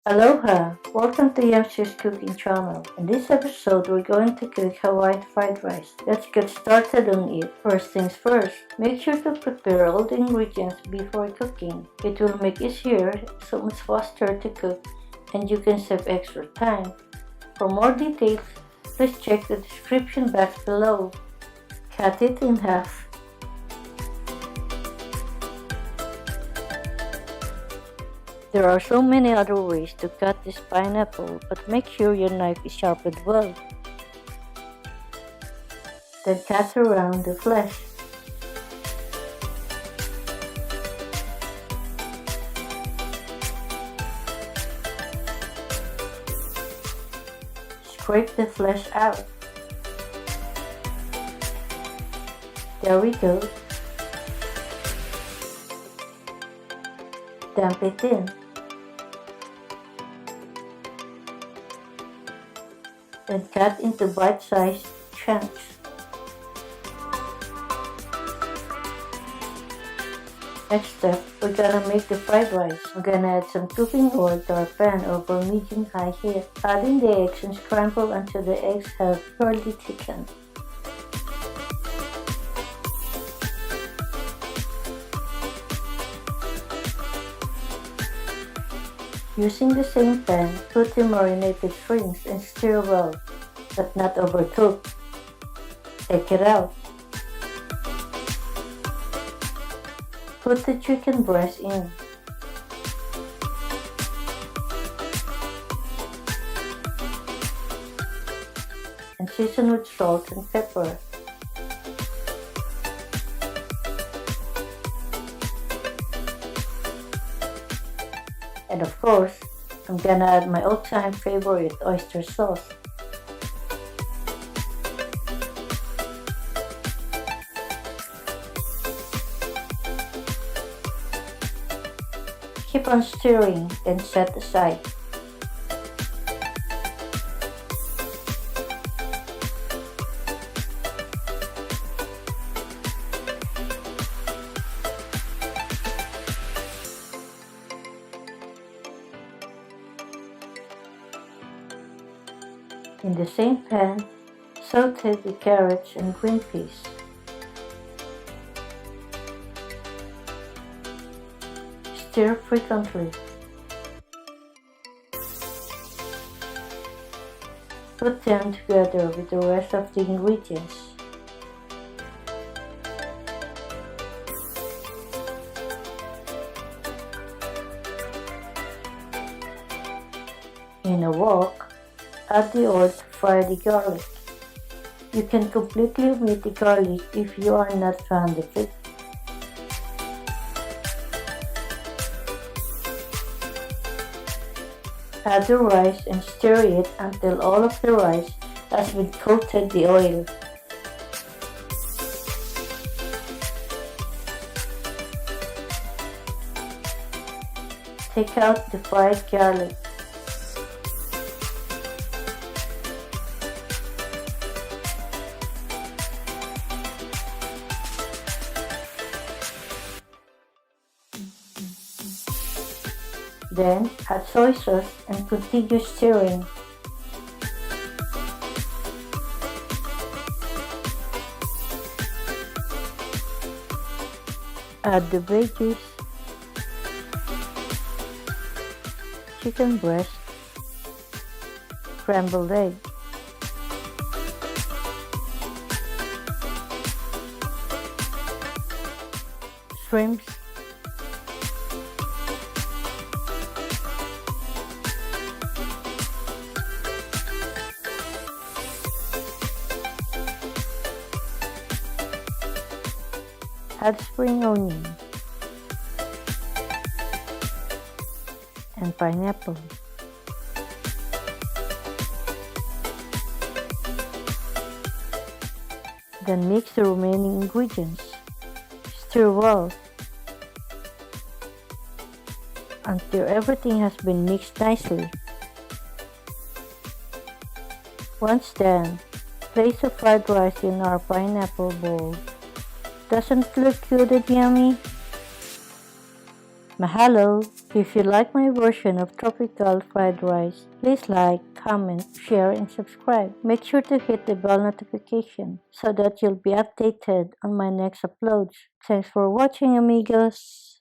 Aloha! Welcome to Youngsters Cooking Channel. In this episode, we're going to cook Hawaiian fried rice. Let's get started on it. First things first, make sure to prepare all the ingredients before cooking. It will make easier, so much faster to cook, and you can save extra time. For more details, please check the description box below. Cut it in half. There are so many other ways to cut this pineapple, but make sure your knife is sharpened well. Then cut around the flesh. Scrape the flesh out. There we go. Dump it in. Then cut into bite-sized chunks. Next step, we're gonna make the fried rice. I'm gonna add some cooking oil to our pan over medium-high heat. Add in the eggs and scramble until the eggs have fairly thickened. Using the same pan, put the marinated shrimps and stir well, but not overcook. Take it out. Put the chicken breast in. And season with salt and pepper. And of course, I'm gonna add my all-time favorite oyster sauce. Keep on stirring, then set aside. In the same pan, saute the carrots and green peas. Stir frequently. Put them together with the rest of the ingredients. In a wok, add the oil to fry the garlic. You can completely omit the garlic if you are not fond of it. Add the rice and stir it until all of the rice has been coated the oil. Take out the fried garlic. Then add soy sauce and continue stirring. Add the veggies, chicken breast, scrambled egg, shrimps, add spring onion and pineapple. Then mix the remaining ingredients. Stir well until everything has been mixed nicely. Once done, place the fried rice in our pineapple bowl. Doesn't it look good and yummy? Mahalo! If you like my version of tropical fried rice, please like, comment, share, and subscribe. Make sure to hit the bell notification so that you'll be updated on my next uploads. Thanks for watching, amigos!